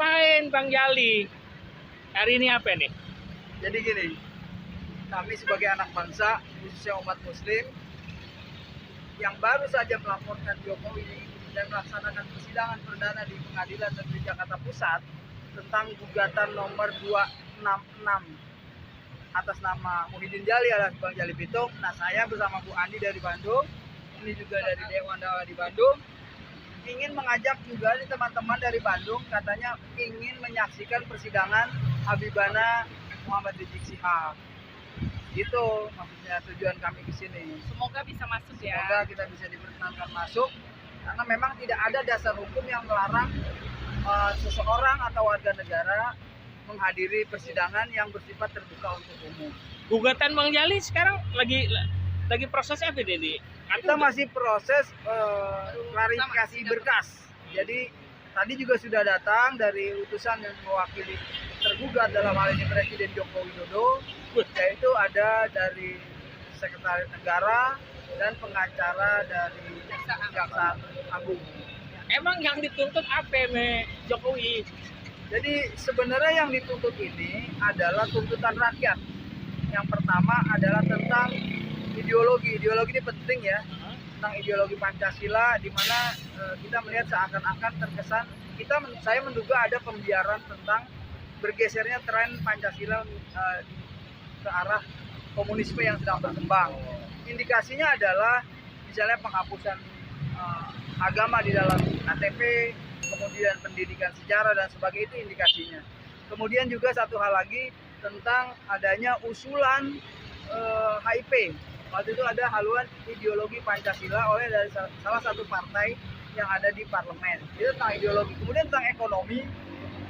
ngapain Bang Jali? Hari ini apa nih? Jadi gini, kami sebagai anak bangsa, khususnya umat muslim, yang baru saja melaporkan Jokowi dan melaksanakan persidangan perdana di Pengadilan Negeri Jakarta Pusat tentang gugatan nomor 266 atas nama Muhyiddin Jali alias Bang Jali Pitung. Nah, saya bersama Bu Andi dari Bandung, ini juga dari Dewan Dakwah di Bandung, ingin mengajak juga teman-teman dari Bandung, katanya ingin menyaksikan persidangan Habibana Muhammad Rizik Syihab. Itu maksudnya tujuan kami ke sini. Semoga bisa masuk ya. Semoga kita bisa diperkenankan masuk, karena memang tidak ada dasar hukum yang melarang seseorang atau warga negara menghadiri persidangan yang bersifat terbuka untuk umum. Gugatan Bang Jali sekarang lagi proses apa ini? Kita masih proses klarifikasi berkas. Jadi tadi juga sudah datang dari utusan yang mewakili tergugat, dalam hal ini Presiden Joko Widodo, yaitu ada dari Sekretaris Negara dan pengacara dari Jaksa Agung. Emang yang dituntut apa nih Jokowi? Jadi sebenarnya yang dituntut ini adalah tuntutan rakyat. Yang pertama adalah tentang ideologi. Ideologi ini penting ya, tentang ideologi Pancasila, di mana kita melihat seakan-akan terkesan saya menduga ada pembiaran tentang bergesernya tren Pancasila ke arah komunisme yang sedang berkembang. Indikasinya adalah misalnya penghapusan agama di dalam KTP, kemudian pendidikan sejarah dan sebagainya, itu indikasinya. Kemudian juga satu hal lagi tentang adanya usulan HIP. Waktu itu ada haluan ideologi Pancasila oleh dari salah satu partai yang ada di parlemen. Itu tentang ideologi. Kemudian tentang ekonomi.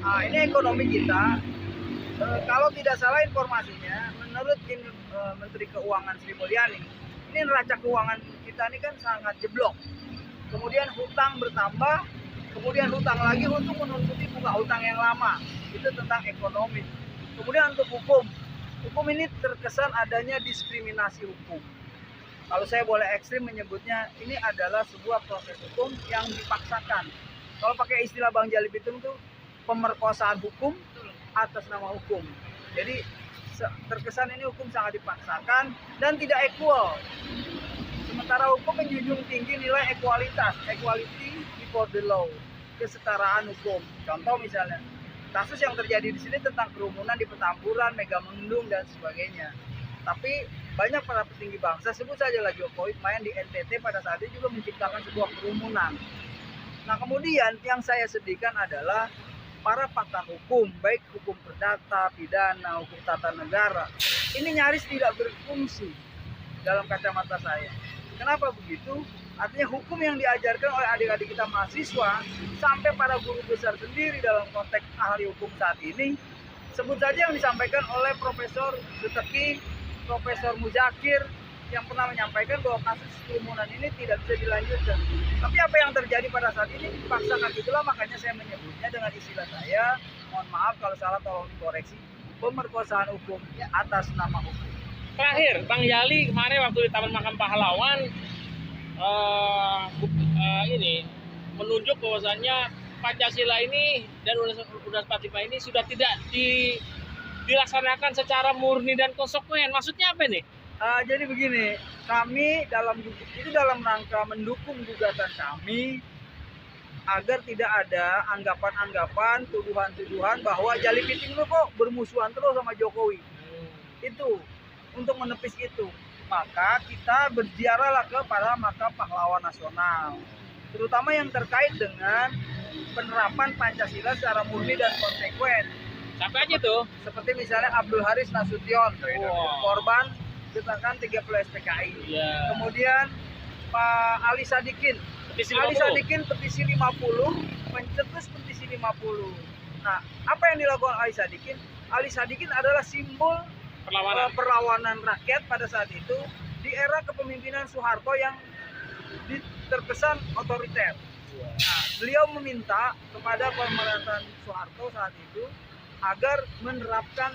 Nah, ini ekonomi kita, kalau tidak salah informasinya, menurut Menteri Keuangan Sri Mulyani, ini neraca keuangan kita ini kan sangat jeblok. Kemudian hutang bertambah, kemudian hutang lagi untuk menutupi bunga hutang yang lama. Itu tentang ekonomi. Kemudian untuk hukum ini terkesan adanya diskriminasi hukum. Kalau saya boleh ekstrim menyebutnya, ini adalah sebuah proses hukum yang dipaksakan. Kalau pakai istilah Bang Jali Pitung itu pemerkosaan hukum atas nama hukum. Jadi terkesan ini hukum sangat dipaksakan dan tidak equal. Sementara hukum menjunjung tinggi nilai ekualitas, equality before the law, kesetaraan hukum. Contoh misalnya, kasus yang terjadi di sini tentang kerumunan di Petamburan, Megamendung dan sebagainya. Tapi banyak para petinggi bangsa, sebut sajalah Jokowi, main di NTT pada saat itu juga menciptakan sebuah kerumunan. Nah, kemudian yang saya sedihkan adalah para pakar hukum, baik hukum perdata, pidana, hukum tata negara, ini nyaris tidak berfungsi dalam kacamata saya. Kenapa begitu? Artinya hukum yang diajarkan oleh adik-adik kita mahasiswa sampai para guru besar sendiri dalam konteks ahli hukum saat ini, sebut saja yang disampaikan oleh Profesor Suteki, Profesor Muzakir, yang pernah menyampaikan bahwa kasus kerumunan ini tidak bisa dilanjutkan. Tapi apa yang terjadi pada saat ini dipaksakan, itulah makanya saya menyebutnya dengan istilah saya, mohon maaf kalau salah tolong dikoreksi, pemerkosaan hukum atas nama hukum. Terakhir, Bang Jali kemarin waktu di Taman Makam Pahlawan ini menunjuk bahwasannya Pancasila ini dan Undang-Undang 45 ini sudah tidak dilaksanakan secara murni dan konsekuen. Maksudnya apa nih? Jadi begini, kami dalam rangka mendukung gugatan kami agar tidak ada anggapan-anggapan, tuduhan-tuduhan bahwa Jali Pitung itu kok bermusuhan terus sama Jokowi. Itu untuk menepis itu, maka kita berziarahlah kepada Makam Pahlawan Nasional, terutama yang terkait dengan penerapan Pancasila secara murni dan konsekuen. Sampai aja tuh. Seperti misalnya Abdul Haris Nasution, korban kecelakaan 30 SPKI. Yeah. Kemudian Pak Ali Sadikin. Ali Sadikin petisi 50, pencetus petisi 50. Nah, apa yang dilakukan Ali Sadikin? Ali Sadikin adalah simbol perlawanan rakyat pada saat itu di era kepemimpinan Soeharto yang terkesan otoriter. Nah, beliau meminta kepada pemerintahan Soeharto saat itu agar menerapkan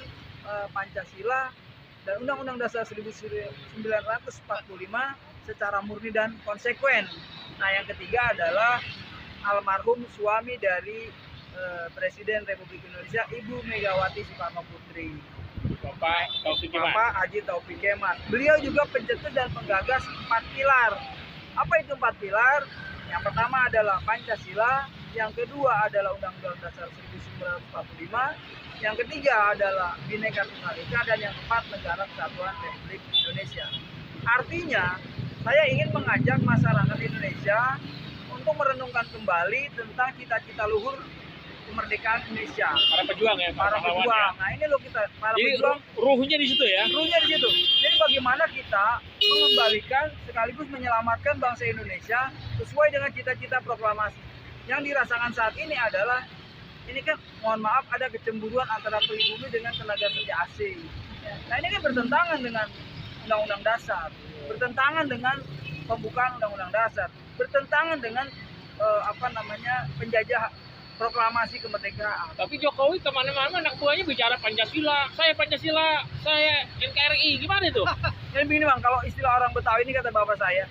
Pancasila dan Undang-Undang Dasar 1945 secara murni dan konsekuen. Nah, yang ketiga adalah almarhum suami dari Presiden Republik Indonesia Ibu Megawati Soekarno Putri, Bapak Taufik Kemas. Bapak Haji Taufik Kemas. Beliau juga pencetus dan penggagas 4 pilar. Apa itu 4 pilar? Yang pertama adalah Pancasila, yang kedua adalah Undang-Undang Dasar 1945, yang ketiga adalah Bhinneka Tunggal Ika, dan yang keempat Negara Kesatuan Republik Indonesia. Artinya, saya ingin mengajak masyarakat Indonesia untuk merenungkan kembali tentang cita-cita luhur kemerdekaan Indonesia. Para pejuang ya, Para pahlawan pejuang. ya. Nah ini loh kita, para Jadi pejuang, ruhnya di situ ya. ruhnya di situ. Jadi bagaimana kita mengembalikan sekaligus menyelamatkan bangsa Indonesia sesuai dengan cita-cita proklamasi. Yang dirasakan saat ini adalah, ini kan mohon maaf ada kecemburuan antara pribumi dengan tenaga kerja asing. Nah ini kan bertentangan dengan Undang-Undang Dasar, bertentangan dengan pembukaan Undang-Undang Dasar, bertentangan dengan penjajah proklamasi kemerdekaan. Tapi Jokowi kemana-mana anak buahnya bicara Pancasila, saya NKRI, gimana itu? Jadi begini bang, kalau istilah orang Betawi ini kata bapak saya,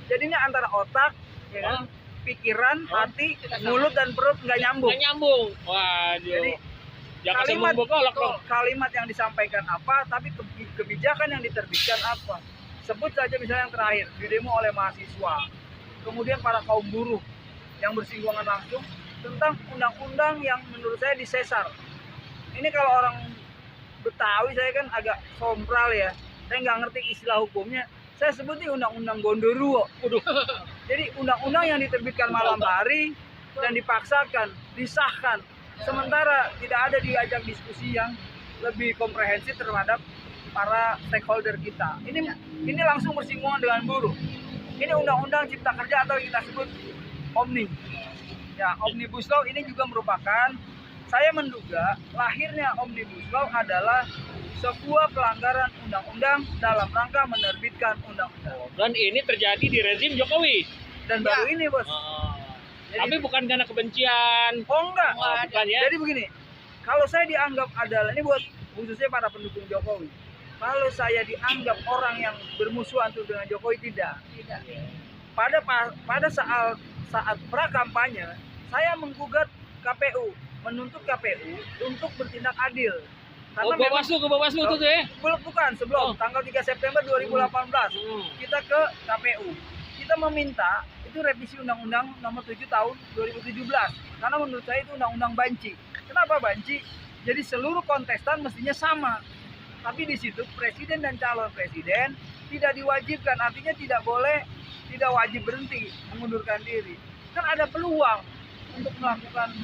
jadi ini antara otak, ya kan, pikiran, hati, mulut dan perut nggak nyambung. Nggak nyambung. Waduh. Jadi jangan kalimat, sembung bokolok dong. kalimat yang disampaikan apa, tapi kebijakan yang diterbitkan apa. Sebut saja misalnya yang terakhir, di demo oleh mahasiswa, kemudian para kaum buruh yang bersinggungan langsung tentang undang-undang yang menurut saya disesar. Ini kalau orang Betawi saya kan agak sompral ya, saya nggak ngerti istilah hukumnya. Saya sebut ini undang-undang Gondoruo. Jadi undang-undang yang diterbitkan malam hari dan dipaksakan, disahkan, sementara tidak ada diajak diskusi yang lebih komprehensif terhadap para stakeholder kita. Ini langsung bersinggungan dengan buruh. Ini undang-undang cipta kerja atau kita sebut Omni. Ya, Omnibus Law ini juga merupakan, saya menduga lahirnya Omnibus Law adalah sebuah pelanggaran undang-undang dalam rangka menerbitkan undang-undang. Dan ini terjadi di rezim Jokowi. Dan baru ini bos. Tapi bukan karena kebencian. Oh enggak. Bukan ya. Jadi begini, kalau saya dianggap adalah, ini buat khususnya para pendukung Jokowi, kalau saya dianggap orang yang bermusuhan tuh dengan Jokowi, tidak. Pada saat pra kampanye, saya menggugat KPU, menuntut KPU untuk bertindak adil. Karena Ke Bawaslu tuh ya. Bukan, sebelum tanggal 3 September 2018 kita ke KPU. Kita meminta itu revisi Undang-Undang Nomor 7 Tahun 2017. Karena menurut saya itu undang-undang banci. Kenapa banci? Jadi seluruh kontestan mestinya sama. Tapi di situ presiden dan calon presiden tidak diwajibkan, artinya tidak wajib berhenti, mengundurkan diri. Kan ada peluang untuk melakukan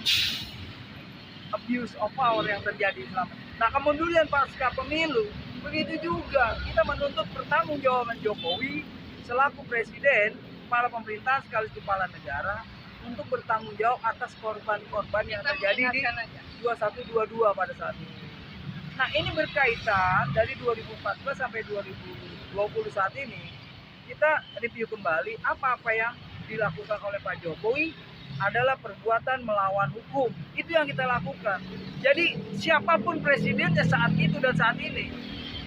abuse of power yang terjadi selama. Nah, kemunduran pasca pemilu, begitu juga kita menuntut pertanggungjawaban Jokowi selaku presiden, kepala pemerintahan sekaligus kepala negara untuk bertanggung jawab atas korban-korban yang terjadi di 2122 pada saat ini. Nah, ini berkaitan dari 2014 sampai 2020 saat ini, kita review kembali apa-apa yang dilakukan oleh Pak Jokowi adalah perbuatan melawan hukum. Itu yang kita lakukan. Jadi siapapun presidennya saat itu dan saat ini,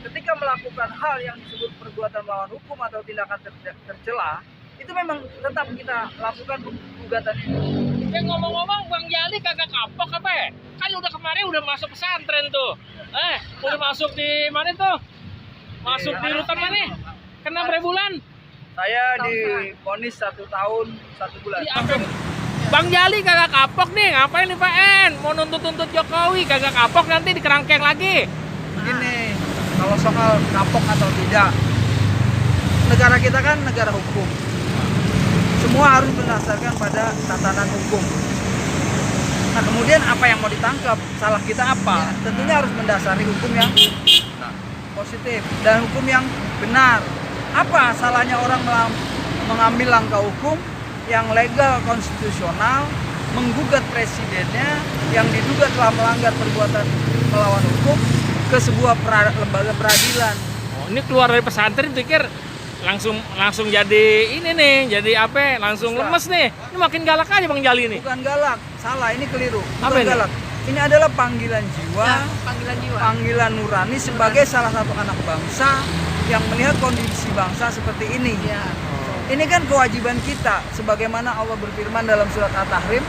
ketika melakukan hal yang disebut perbuatan melawan hukum atau tindakan tercela, itu memang tetap kita lakukan gugatan itu. Ngomong-ngomong, Bang Jali kagak kapok apa ya? Kan kemarin udah masuk pesantren tuh. Udah masuk di mana tuh? Masuk di rutan mana? Kena berapa bulan? Saya divonis 1 tahun 1 bulan. Bang Jali kagak kapok nih, ngapain nih Pak En? Mau nuntut-nuntut Jokowi, kagak kapok nanti dikerangkeng lagi. Begini, kalau soal kapok atau tidak, negara kita kan negara hukum. Semua harus berdasarkan pada tatanan hukum. Nah, kemudian apa yang mau ditangkap, salah kita apa? Tentunya harus mendasari hukum yang positif dan hukum yang benar. Apa salahnya orang mengambil langkah hukum yang legal konstitusional, menggugat presidennya yang diduga telah melanggar perbuatan melawan hukum ke sebuah lembaga peradilan. Oh, ini keluar dari pesantren pikir langsung jadi ini nih, jadi apa? Langsung lemes nih. Ini makin galak aja Bang Jali nih. Bukan galak, salah, ini keliru. Apa Bukan ini? galak. Ini adalah panggilan jiwa, panggilan nurani sebagai salah satu anak bangsa yang melihat kondisi bangsa seperti ini. Ini kan kewajiban kita, sebagaimana Allah berfirman dalam surat At-Tahrim,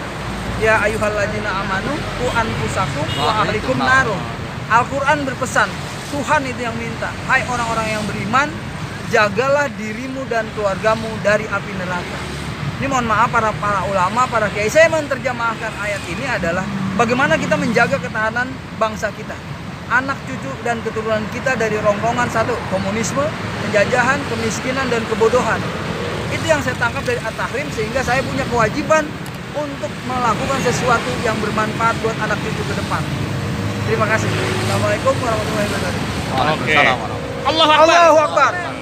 Ya ayyuhalladzina amanu qu anfusakum wa ahlikum narum. Al-Qur'an berpesan, Tuhan itu yang minta, hai orang-orang yang beriman, jagalah dirimu dan keluargamu dari api neraka. Ini mohon maaf para ulama, para kiai, saya menerjemahkan ayat ini adalah bagaimana kita menjaga ketahanan bangsa kita, anak cucu dan keturunan kita dari rongrongan satu, komunisme, penjajahan, kemiskinan dan kebodohan. Itu yang saya tangkap dari At-Tahrim, sehingga saya punya kewajiban untuk melakukan sesuatu yang bermanfaat buat anak cucu ke depan. Terima kasih. Assalamualaikum warahmatullahi wabarakatuh. Oke. Waalaikumsalam warahmatullahi wabarakatuh. Allahu Akbar. Allahu Akbar.